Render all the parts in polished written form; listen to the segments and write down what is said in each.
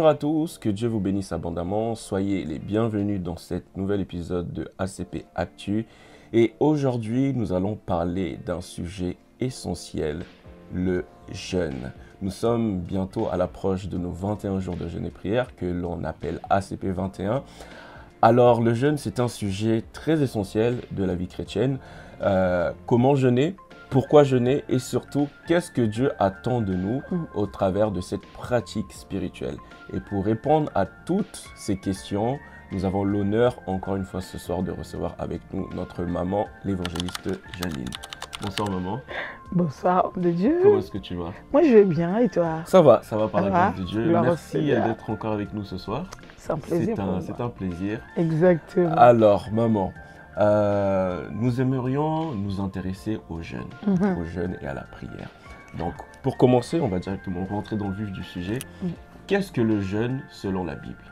Bonjour à tous, que Dieu vous bénisse abondamment. Soyez les bienvenus dans cet nouvel épisode de ACP Actu. Et aujourd'hui, nous allons parler d'un sujet essentiel, le jeûne. Nous sommes bientôt à l'approche de nos 21 jours de jeûne et prière que l'on appelle ACP 21. Alors, le jeûne, c'est un sujet très essentiel de la vie chrétienne. Comment jeûner ? Pourquoi jeûner et surtout, qu'est-ce que Dieu attend de nous au travers de cette pratique spirituelle? Et pour répondre à toutes ces questions, nous avons l'honneur, encore une fois ce soir, de recevoir avec nous notre maman, l'évangéliste Jaline. Bonsoir maman. Bonsoir de Dieu. Comment est-ce que tu vas? Moi je vais bien et toi? Ça va par la grâce de Dieu. Gloire au Merci Seigneur. d'être encore avec nous ce soir. C'est un plaisir. C'est un plaisir. Exactement. Alors maman, nous aimerions nous intéresser au jeûne et à la prière. Donc, pour commencer, on va directement rentrer dans le vif du sujet. Qu'est-ce que le jeûne selon la Bible?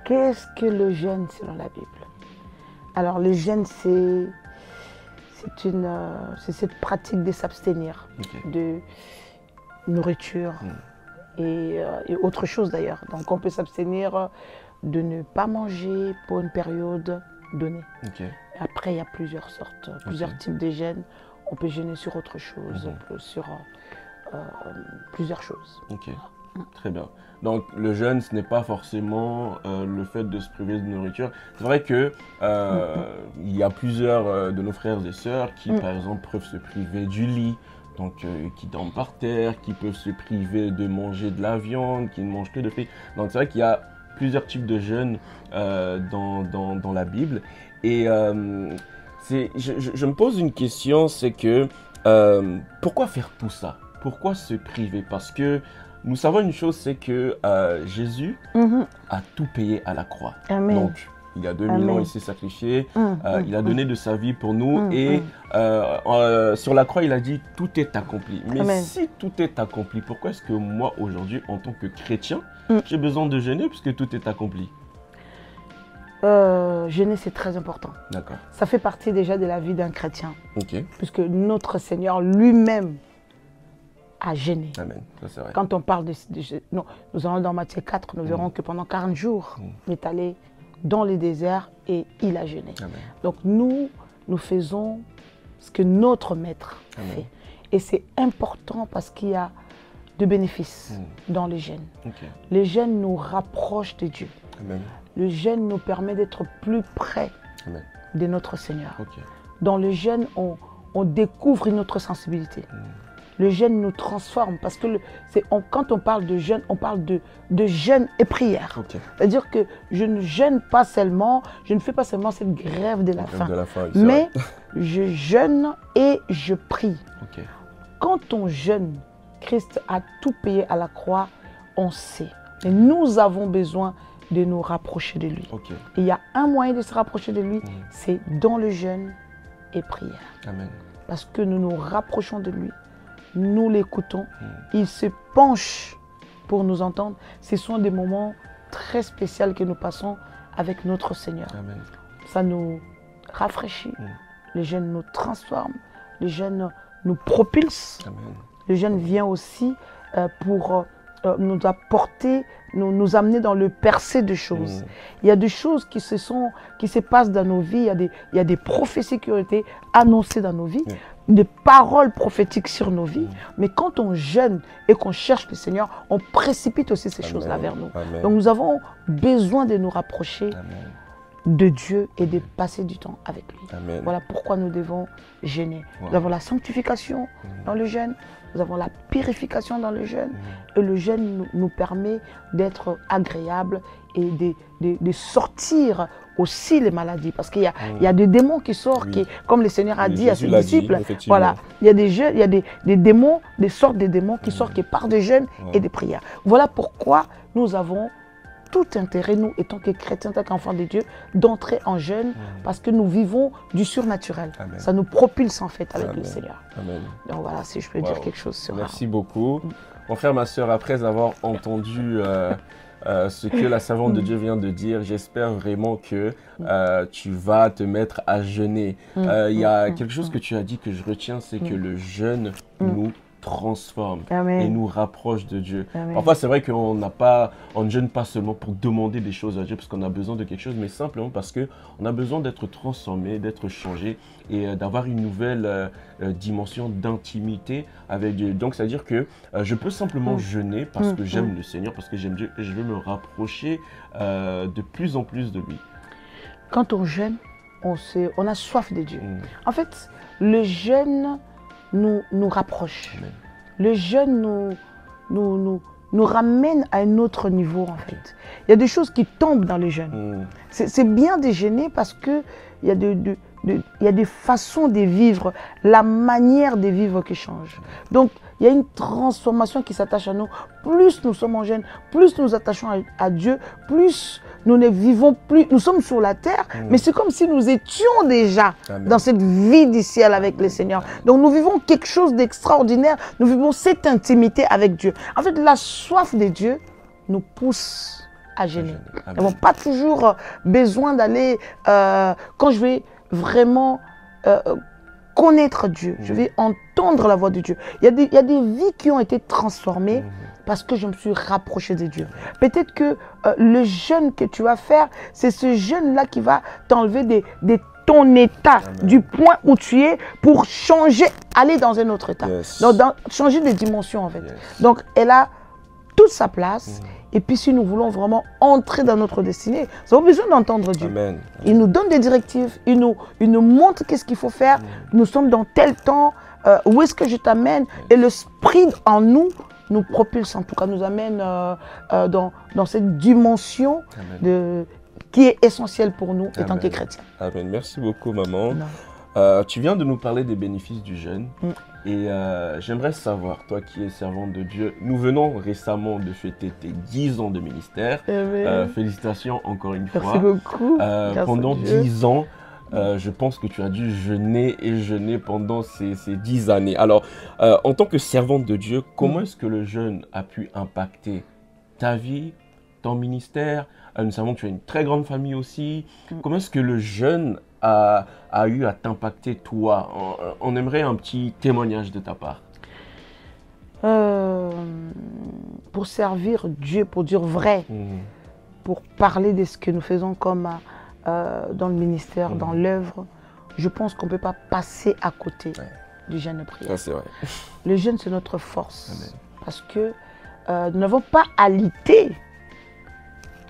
Qu'est-ce que le jeûne selon la Bible? Alors, le jeûne, c'est cette pratique de s'abstenir de nourriture et autre chose d'ailleurs. Donc, on peut s'abstenir de ne pas manger pour une période donnée. Après, il y a plusieurs sortes, plusieurs types de jeûnes. On peut jeûner sur autre chose, sur plusieurs choses. Très bien. Donc, le jeûne, ce n'est pas forcément le fait de se priver de nourriture. C'est vrai que il y a plusieurs de nos frères et sœurs qui, par exemple, peuvent se priver du lit, donc qui dorment par terre, qui peuvent se priver de manger de la viande, qui ne mangent que de fruits. Donc, c'est vrai qu'il y a plusieurs types de jeûnes dans la Bible. Et je me pose une question, c'est que pourquoi faire tout ça? Pourquoi se priver? Parce que nous savons une chose, c'est que Jésus a tout payé à la croix. Amen. Donc, il y a 2000 ans, il s'est sacrifié, il a donné de sa vie pour nous et sur la croix, il a dit tout est accompli. Mais si tout est accompli, pourquoi est-ce que moi, aujourd'hui, en tant que chrétien, j'ai besoin de jeûner puisque tout est accompli? Jeûner, c'est très important. D'accord. Ça fait partie déjà de la vie d'un chrétien. Puisque notre Seigneur lui-même a jeûné. Amen, ça c'est vrai. Quand on parle non, nous allons dans Matthieu 4, nous verrons que pendant 40 jours, il est allé dans les déserts et il a jeûné. Amen. Donc nous faisons ce que notre maître fait. Et c'est important parce qu'il y a de bénéfices dans le jeûne. Le jeûne nous rapproche de Dieu. Amen. Le jeûne nous permet d'être plus près de notre Seigneur. Dans le jeûne, on découvre notre sensibilité. Le jeûne nous transforme parce que quand on parle de jeûne, on parle de jeûne et prière. C'est-à-dire que je ne jeûne pas seulement, je ne fais pas seulement cette grève de la faim, mais je jeûne et je prie. Quand on jeûne, Christ a tout payé à la croix, on sait. Et nous avons besoin de nous rapprocher de lui. Et il y a un moyen de se rapprocher de lui, c'est dans le jeûne et prière. Amen. Parce que nous nous rapprochons de lui, nous l'écoutons, il se penche pour nous entendre. Ce sont des moments très spéciaux que nous passons avec notre Seigneur. Amen. Ça nous rafraîchit, le jeûne nous transforme, le jeûne nous propulse. Amen. Le jeûne vient aussi pour nous apporter, nous amener dans le percé de choses. Il y a des choses qui se passent dans nos vies, il y a des prophéties qui ont été annoncées dans nos vies, des paroles prophétiques sur nos vies. Mais quand on jeûne et qu'on cherche le Seigneur, on précipite aussi ces choses-là vers nous. Donc nous avons besoin de nous rapprocher de Dieu et de passer du temps avec lui. Voilà pourquoi nous devons jeûner. Nous avons la sanctification dans le jeûne, nous avons la purification dans le jeûne et le jeûne nous permet d'être agréable et de sortir aussi les maladies. Parce qu'il y a des démons qui sortent, comme le Seigneur a dit à ses disciples. Voilà, il y a des démons, des sortes de démons qui sortent par des jeûnes et des prières. Voilà pourquoi nous avons tout intérêt, nous, étant que chrétiens, étant qu'enfants de Dieu, d'entrer en jeûne parce que nous vivons du surnaturel. Ça nous propulse en fait avec le Seigneur. Donc voilà, si je peux dire quelque chose sur ça. Merci beaucoup. Mon frère, ma soeur, après avoir entendu ce que la servante de Dieu vient de dire, j'espère vraiment que tu vas te mettre à jeûner. Il y a quelque chose que tu as dit que je retiens, c'est que le jeûne nous transforme Amen. et nous rapproche de Dieu. Amen. Parfois, c'est vrai qu'on ne jeûne pas seulement pour demander des choses à Dieu parce qu'on a besoin de quelque chose, mais simplement parce qu'on a besoin d'être transformé, d'être changé et d'avoir une nouvelle dimension d'intimité avec Dieu. Donc, c'est-à-dire que je peux simplement jeûner parce que j'aime le Seigneur, parce que j'aime Dieu et je veux me rapprocher de plus en plus de lui. Quand on jeûne, on a soif de Dieu. En fait, le jeûne nous rapproche. Amen. Le jeûne nous ramène à un autre niveau, en fait. Il y a des choses qui tombent dans le jeûne. C'est bien de jeûner parce qu'il y a des façons de vivre, la manière de vivre qui change. Donc, il y a une transformation qui s'attache à nous. Plus nous sommes en jeûne, plus nous nous attachons à Dieu, plus nous ne vivons plus, nous sommes sur la terre, mais c'est comme si nous étions déjà dans cette vie du ciel avec le Seigneur. Donc nous vivons quelque chose d'extraordinaire, nous vivons cette intimité avec Dieu. En fait, la soif de Dieu nous pousse à jeûner. Nous n'avons pas toujours besoin d'aller, quand je vais vraiment connaître Dieu, je vais entendre la voix de Dieu. Il y a des vies qui ont été transformées parce que je me suis rapproché de Dieu. Peut-être que le jeûne que tu vas faire, c'est ce jeûne-là qui va t'enlever de ton état, du point où tu es, pour changer, aller dans un autre état. Donc, changer de dimension en fait. Donc, elle a toute sa place. Et puis, si nous voulons vraiment entrer dans notre destinée, nous avons besoin d'entendre Dieu. Amen. Il nous donne des directives, il nous montre qu'est-ce qu'il faut faire. Nous sommes dans tel temps, où est-ce que je t'amène? Et l'esprit en nous propulse, en tout cas, nous amène dans cette dimension qui est essentielle pour nous en tant que chrétiens. Amen. Merci beaucoup, maman. Tu viens de nous parler des bénéfices du jeûne. Et j'aimerais savoir, toi qui es servante de Dieu, nous venons récemment de fêter tes 10 ans de ministère. Félicitations encore une fois. Merci beaucoup. Pendant 10 ans, je pense que tu as dû jeûner et jeûner pendant ces 10 années. Alors, en tant que servante de Dieu, comment est-ce que le jeûne a pu impacter ta vie, ton ministère? Nous savons que tu as une très grande famille aussi. Comment est-ce que le jeûne a eu à t'impacter toi? On aimerait un petit témoignage de ta part. Pour servir Dieu, pour dire vrai, pour parler de ce que nous faisons comme dans le ministère, dans l'œuvre, je pense qu'on ne peut pas passer à côté du jeûne et prière. C'est vrai. Le jeûne, c'est notre force. Parce que nous n'avons pas à lutter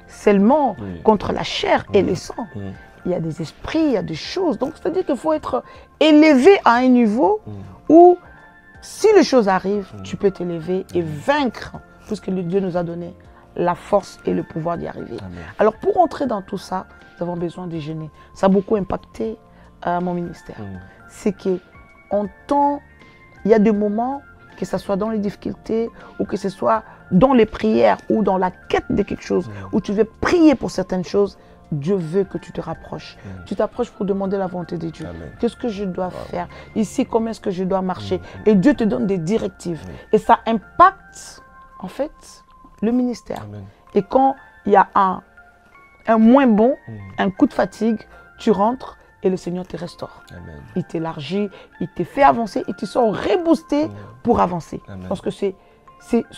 seulement contre la chair et le sang. Il y a des esprits, il y a des choses. Donc, c'est-à-dire qu'il faut être élevé à un niveau où, si les choses arrivent, tu peux t'élever et vaincre tout ce que Dieu nous a donné, la force et le pouvoir d'y arriver. Alors, pour entrer dans tout ça, nous avons besoin de jeûner. Ça a beaucoup impacté mon ministère. C'est qu'en temps, il y a des moments, que ce soit dans les difficultés ou que ce soit dans les prières ou dans la quête de quelque chose, où tu veux prier pour certaines choses, Dieu veut que tu te rapproches. Tu t'approches pour demander la volonté de Dieu. Qu'est-ce que je dois faire? Ici, comment est-ce que je dois marcher? Et Dieu te donne des directives. Et ça impacte, en fait, le ministère. Et quand il y a un moins bon, un coup de fatigue, tu rentres et le Seigneur te restaure. Il t'élargit, il te fait avancer et tu sors reboosté pour avancer. Parce que c'est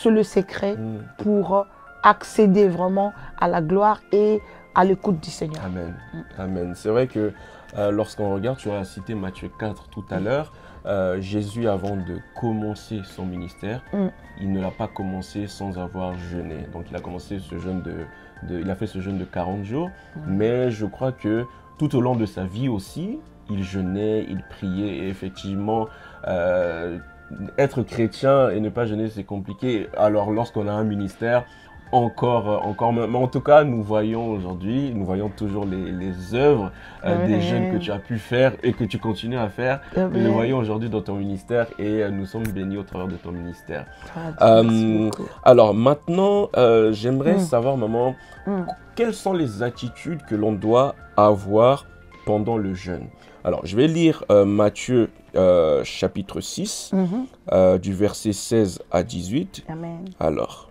le secret pour accéder vraiment à la gloire et à l'écoute du Seigneur. Amen. Amen. C'est vrai que lorsqu'on regarde, tu as cité Matthieu 4 tout à l'heure, Jésus, avant de commencer son ministère, il ne l'a pas commencé sans avoir jeûné. Donc, il a commencé ce jeûne il a fait ce jeûne de 40 jours, mais je crois que tout au long de sa vie aussi, il jeûnait, il priait et effectivement, être chrétien et ne pas jeûner, c'est compliqué. Alors, lorsqu'on a un ministère, encore, mais en tout cas, nous voyons aujourd'hui, nous voyons toujours les œuvres des jeunes que tu as pu faire et que tu continues à faire. Nous les voyons aujourd'hui dans ton ministère et nous sommes bénis au travers de ton ministère. Alors maintenant, j'aimerais savoir, maman, quelles sont les attitudes que l'on doit avoir pendant le jeûne? Alors, je vais lire Matthieu chapitre 6, du verset 16 à 18. Amen. Alors,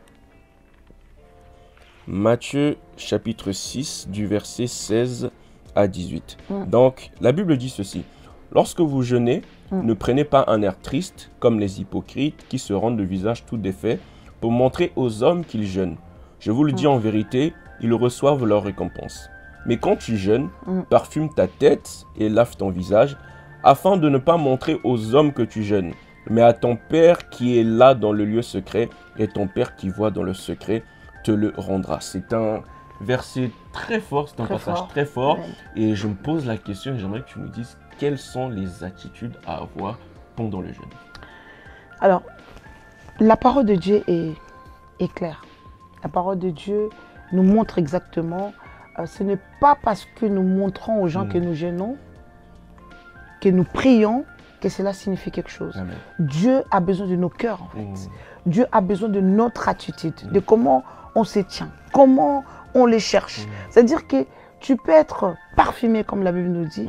Matthieu chapitre 6 du verset 16 à 18. Donc, la Bible dit ceci. Lorsque vous jeûnez, ne prenez pas un air triste comme les hypocrites qui se rendent le visage tout défait pour montrer aux hommes qu'ils jeûnent. Je vous le dis en vérité, ils reçoivent leur récompense. Mais quand tu jeûnes, parfume ta tête et lave ton visage, afin de ne pas montrer aux hommes que tu jeûnes, mais à ton Père qui est là dans le lieu secret, et ton Père qui voit dans le secret te le rendra. C'est un verset très fort, c'est un passage très fort. Et je me pose la question et j'aimerais que tu nous dises quelles sont les attitudes à avoir pendant le jeûne. Alors, la parole de Dieu est claire. La parole de Dieu nous montre exactement, ce n'est pas parce que nous montrons aux gens que nous jeûnons, que nous prions, que cela signifie quelque chose. Amen. Dieu a besoin de nos cœurs, en fait. Dieu a besoin de notre attitude, de comment on se tient, comment on les cherche. C'est-à-dire que tu peux être parfumé, comme la Bible nous dit.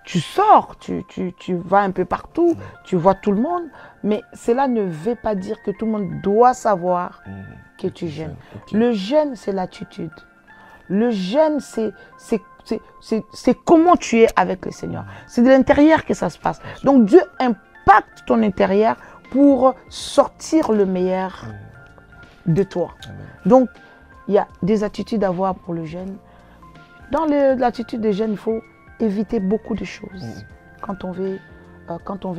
Tu sors, tu vas un peu partout, tu vois tout le monde, mais cela ne veut pas dire que tout le monde doit savoir que tu jeûnes. Le jeûne, c'est l'attitude. Le jeûne, c'est comment tu es avec le Seigneur. C'est de l'intérieur que ça se passe. Donc Dieu impacte ton intérieur pour sortir le meilleur de toi. Amen. Donc, il y a des attitudes à avoir pour le jeûne. Dans l'attitude de jeûne, il faut éviter beaucoup de choses quand on veut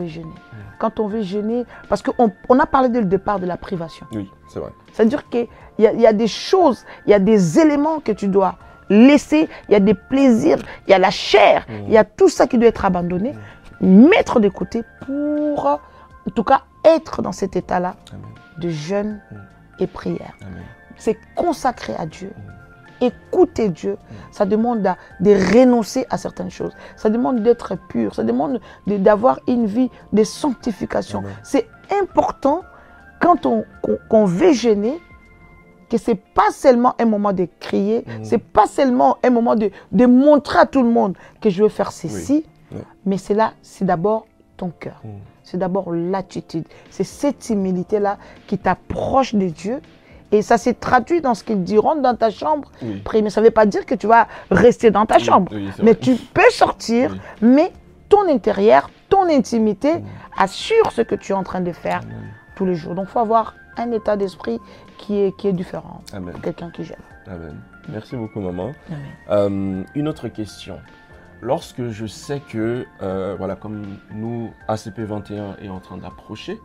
jeûner. Quand on veut jeûner, parce qu'on a parlé dès le départ de la privation. Oui, c'est vrai. C'est-à-dire qu'il y a des choses, il y a des éléments que tu dois laisser, il y a des plaisirs, il y a la chair, il y a tout ça qui doit être abandonné, mettre de côté pour, en tout cas, être dans cet état-là de jeûne et prière. C'est consacré à Dieu. Écouter Dieu, ça demande de renoncer à certaines choses. Ça demande d'être pur. Ça demande d'avoir une vie de sanctification. C'est important quand on veut jeûner, que ce n'est pas seulement un moment de crier, ce n'est pas seulement un moment de montrer à tout le monde que je veux faire ceci, mais c'est d'abord ton cœur. C'est d'abord l'attitude. C'est cette humilité-là qui t'approche de Dieu. Et ça s'est traduit dans ce qu'il dit, rentre dans ta chambre, prie. Mais ça ne veut pas dire que tu vas rester dans ta chambre. Mais tu peux sortir, mais ton intérieur, ton intimité assure ce que tu es en train de faire tous les jours. Donc il faut avoir un état d'esprit qui est différent pour quelqu'un qui jeûne. Amen. Merci beaucoup, maman. Une autre question. Lorsque je sais que, voilà, comme nous, ACP 21 est en train d'approcher,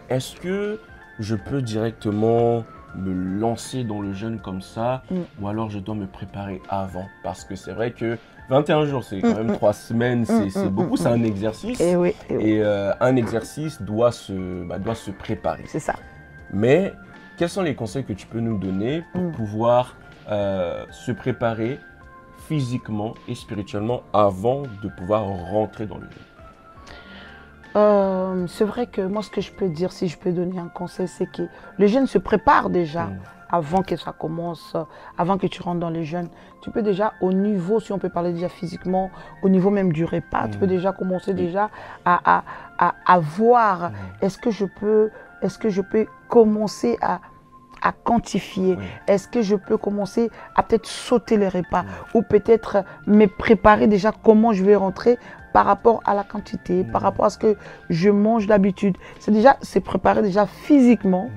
est-ce que je peux directement me lancer dans le jeûne comme ça ou alors je dois me préparer avant? Parce que c'est vrai que 21 jours, c'est quand même 3 semaines, c'est beaucoup, c'est un exercice. Et un exercice doit se préparer. C'est ça. Mais quels sont les conseils que tu peux nous donner pour pouvoir se préparer physiquement et spirituellement avant de pouvoir rentrer dans le jeûne? C'est vrai que moi, ce que je peux dire, si je peux donner un conseil, c'est que le jeûne se prépare déjà avant que ça commence, avant que tu rentres dans le jeûne. Tu peux déjà, au niveau, si on peut parler déjà physiquement, au niveau même du repas, tu peux déjà commencer déjà à voir, est-ce que je peux commencer à quantifier, est-ce que je peux commencer à peut-être sauter les repas ou peut-être me préparer déjà comment je vais rentrer par rapport à la quantité, par rapport à ce que je mange d'habitude. C'est préparer déjà physiquement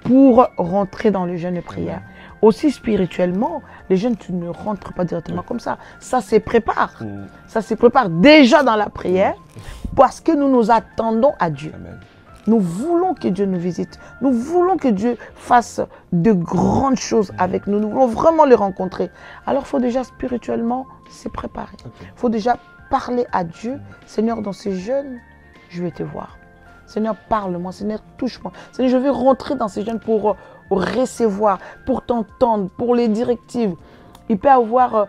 pour rentrer dans le jeûne de prière. Aussi spirituellement, le jeûne, tu ne rentres pas directement comme ça. Ça se prépare. Ça se prépare déjà dans la prière parce que nous nous attendons à Dieu. Amen. Nous voulons que Dieu nous visite. Nous voulons que Dieu fasse de grandes choses avec nous. Nous voulons vraiment le rencontrer. Alors, il faut déjà spirituellement se préparer. Il faut déjà parler à Dieu. Seigneur, dans ces jeûnes, je vais te voir. Seigneur, parle-moi. Seigneur, touche-moi. Seigneur, je vais rentrer dans ces jeûnes pour recevoir, pour t'entendre, pour les directives. Il peut y avoir,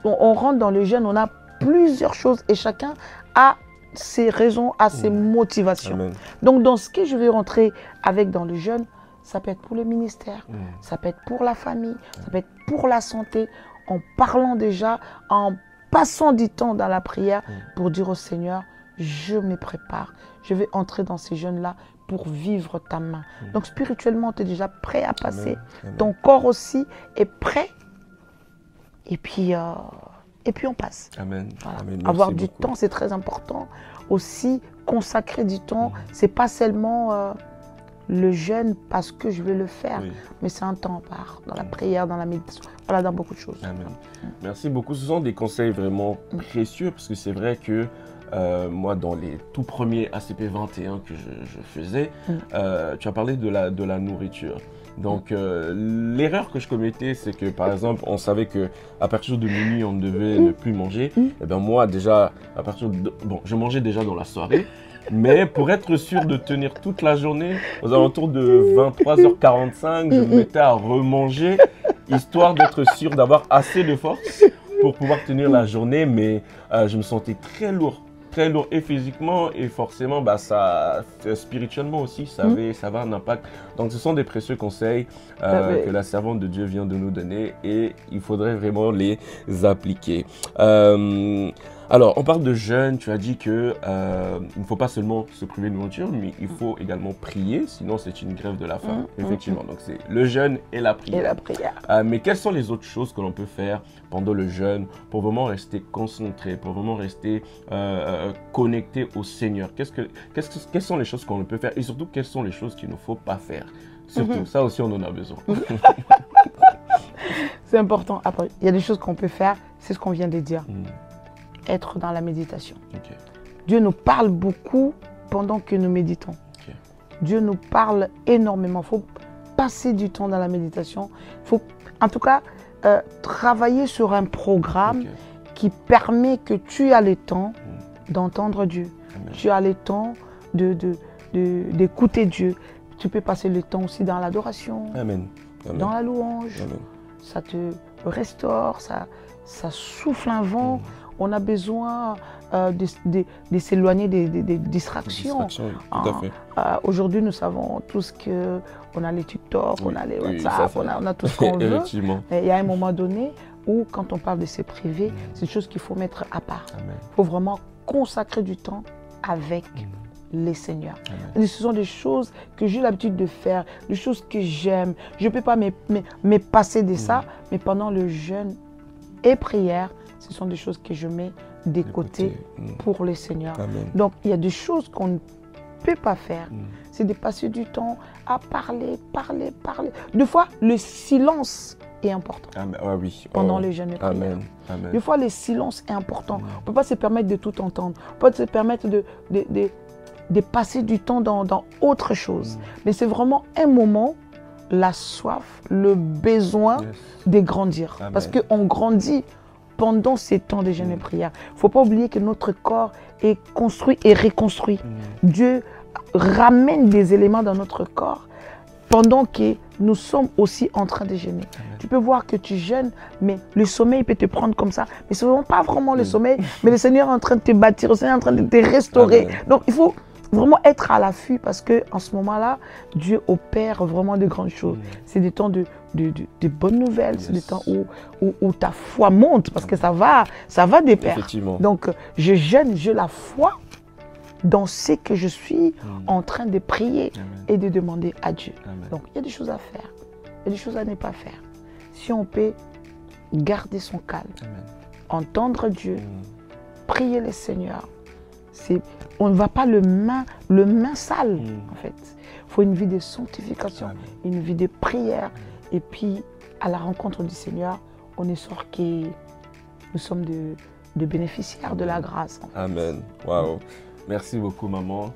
on rentre dans le jeûne, on a plusieurs choses et chacun a ses raisons, a ses motivations. Amen. Donc, dans ce que je vais rentrer avec dans le jeûne, ça peut être pour le ministère, ça peut être pour la famille, ça peut être pour la santé, en parlant déjà, en passant du temps dans la prière pour dire au Seigneur, je me prépare, je vais entrer dans ces jeûnes-là pour vivre ta main. Donc, spirituellement, tu es déjà prêt à passer. Amen. Ton corps aussi est prêt. Et puis, et puis on passe. Amen. Voilà. Amen. Avoir Merci du beaucoup. temps, c'est très important. Aussi, consacrer du temps, c'est pas seulement le jeûne parce que je vais le faire, Oui. mais c'est un temps à part, dans la prière, dans la méditation, voilà, dans beaucoup de choses. Amen. Merci beaucoup. Ce sont des conseils vraiment précieux parce que c'est vrai que moi, dans les tout premiers ACP 21 que je faisais, tu as parlé de la nourriture. Donc, l'erreur que je commettais, c'est que, par exemple, on savait qu'à partir de minuit, on devait ne plus manger. Et bien moi, déjà, à partir de... Bon, je mangeais déjà dans la soirée. Mais pour être sûr de tenir toute la journée, aux alentours de 23h45, je me mettais à remanger, histoire d'être sûr d'avoir assez de force pour pouvoir tenir la journée. Mais je me sentais très lourd et physiquement, et forcément, bah, ça, spirituellement aussi, ça avait un impact. Donc, ce sont des précieux conseils que la servante de Dieu vient de nous donner, et il faudrait vraiment les appliquer. Alors, on parle de jeûne. Tu as dit que il ne faut pas seulement se priver de nourriture, mais il faut également prier, sinon c'est une grève de la faim. Effectivement, donc c'est le jeûne et la prière. Et la prière. Mais quelles sont les autres choses que l'on peut faire pendant le jeûne pour vraiment rester concentré, pour vraiment rester connecté au Seigneur? Quelles sont les choses qu'on peut faire, et surtout quelles sont les choses qu'il ne faut pas faire? Surtout, ça aussi on en a besoin. C'est important. Après, il y a des choses qu'on peut faire, c'est ce qu'on vient de dire. Être dans la méditation. Okay. Dieu nous parle beaucoup pendant que nous méditons. Okay. Dieu nous parle énormément. Il faut passer du temps dans la méditation. Il faut, en tout cas, travailler sur un programme qui permet que tu as le temps d'entendre Dieu. Amen. Tu as le temps d'écouter Dieu. Tu peux passer le temps aussi dans l'adoration, dans la louange. Amen. Ça te restaure, ça souffle un vent. On a besoin de s'éloigner des distractions. Tout à fait. Aujourd'hui, nous savons tous qu'on a les TikTok, on a les WhatsApp, on a tout ce qu'on veut. Il y a un moment donné où, quand on parle de se priver, c'est une chose qu'il faut mettre à part. Il faut vraiment consacrer du temps avec les seigneurs. Et ce sont des choses que j'ai l'habitude de faire, des choses que j'aime. Je ne peux pas me passer de ça, mais pendant le jeûne et prière, ce sont des choses que je mets de côté pour les seigneurs. Amen. Donc, il y a des choses qu'on ne peut pas faire. C'est de passer du temps à parler. Des fois, le silence est important. Pendant les jeûnes et prières. Des fois, le silence est important. On ne peut pas se permettre de tout entendre. On ne peut pas se permettre de passer du temps dans autre chose. Mais c'est vraiment un moment, la soif, le besoin de grandir. Amen. Parce qu'on grandit pendant ces temps de jeûne et prière. Il ne faut pas oublier que notre corps est construit et reconstruit. Dieu ramène des éléments dans notre corps pendant que nous sommes aussi en train de jeûner. Tu peux voir que tu jeûnes, mais le sommeil peut te prendre comme ça. Mais ce n'est pas vraiment le sommeil, mais le Seigneur est en train de te bâtir, le Seigneur est en train de te restaurer. Donc il faut vraiment être à l'affût, parce qu'en ce moment-là, Dieu opère vraiment de grandes choses. C'est des temps de bonnes nouvelles, c'est des temps où ta foi monte, parce que ça va de pair. Donc, je jeûne, j'ai la foi dans ce que je suis en train de prier et de demander à Dieu. Donc, il y a des choses à faire, il y a des choses à ne pas faire. Si on peut garder son calme, entendre Dieu, prier le Seigneur, on ne va pas le main sale, en fait. Il faut une vie de sanctification, une vie de prière. Et puis, à la rencontre du Seigneur, on est sûr que nous sommes de bénéficiaires de la grâce. En fait. Amen. Waouh. Merci beaucoup, maman.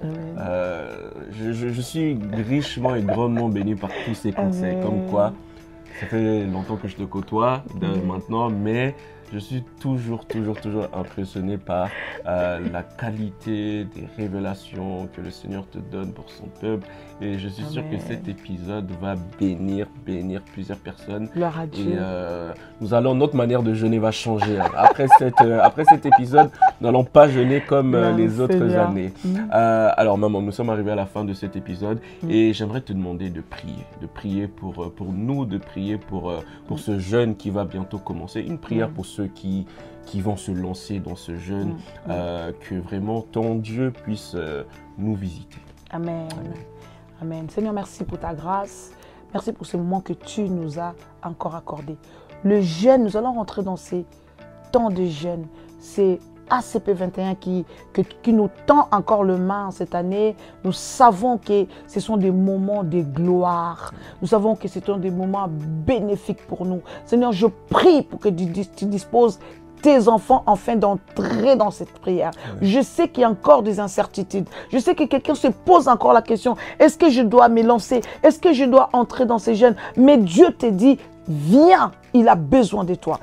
Je suis richement et grandement béni par tous ces conseils. Comme quoi, ça fait longtemps que je te côtoie maintenant, mais je suis toujours impressionné par la qualité des révélations que le Seigneur te donne pour son peuple. Et je suis sûr que cet épisode va bénir plusieurs personnes. Gloire à Dieu. Et notre manière de jeûner va changer. Après cet épisode, nous n'allons pas jeûner comme les autres années. Alors maman, nous sommes arrivés à la fin de cet épisode et j'aimerais te demander de prier pour nous, de prier pour ce jeûne qui va bientôt commencer. Une prière pour ceux qui vont se lancer dans ce jeûne, que vraiment ton Dieu puisse nous visiter. Amen. Amen. Seigneur, merci pour ta grâce. Merci pour ce moment que tu nous as encore accordé. Le jeûne, nous allons rentrer dans ces temps de jeûne. C'est ACP 21 qui nous tend encore le main cette année. Nous savons que ce sont des moments de gloire. Nous savons que ce sont des moments bénéfiques pour nous. Seigneur, je prie pour que tu disposes tes enfants enfin d'entrer dans cette prière. Je sais qu'il y a encore des incertitudes. Je sais que quelqu'un se pose encore la question, est-ce que je dois me lancer? Est-ce que je dois entrer dans ces jeûnes? Mais Dieu te dit, viens, il a besoin de toi.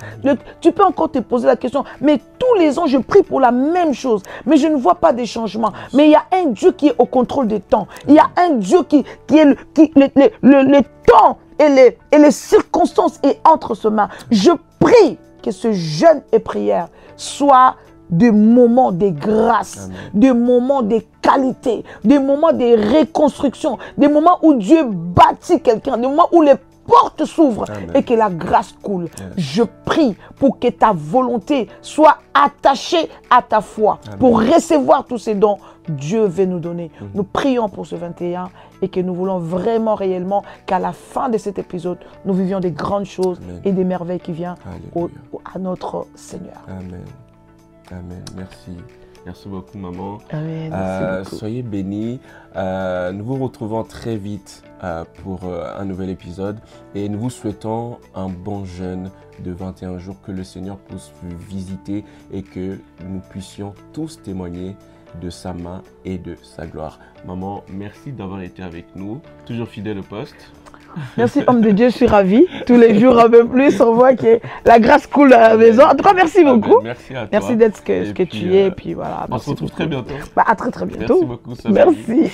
Tu peux encore te poser la question, mais tous les ans, je prie pour la même chose, mais je ne vois pas de changement. Mais il y a un Dieu qui est au contrôle des temps. Il y a un Dieu qui est le temps et les circonstances est entre ses mains. Je prie que ce jeûne et prière soient des moments de grâce, des moments de qualité, des moments de reconstruction, des moments où Dieu bâtit quelqu'un, des moments où les portes s'ouvrent et que la grâce coule. Je prie pour que ta volonté soit attachée à ta foi pour recevoir tous ces dons Dieu veut nous donner. Nous prions pour ce 21 et que nous voulons vraiment réellement qu'à la fin de cet épisode, nous vivions des grandes choses et des merveilles qui viennent à notre Seigneur. Amen. Amen. Merci. Merci beaucoup, maman. Amen. Merci beaucoup. Soyez bénis. Nous vous retrouvons très vite pour un nouvel épisode et nous vous souhaitons un bon jeûne de 21 jours, que le Seigneur puisse vous visiter et que nous puissions tous témoigner de sa main et de sa gloire. Maman, merci d'avoir été avec nous, toujours fidèle au poste. Merci, homme de Dieu, je suis ravie. Tous les jours, un peu plus, on voit que la grâce coule à la maison. En tout cas, merci beaucoup. Merci à toi. Merci d'être ce que tu es. Et puis voilà. On se retrouve très bientôt. À très bientôt. Merci beaucoup. Merci.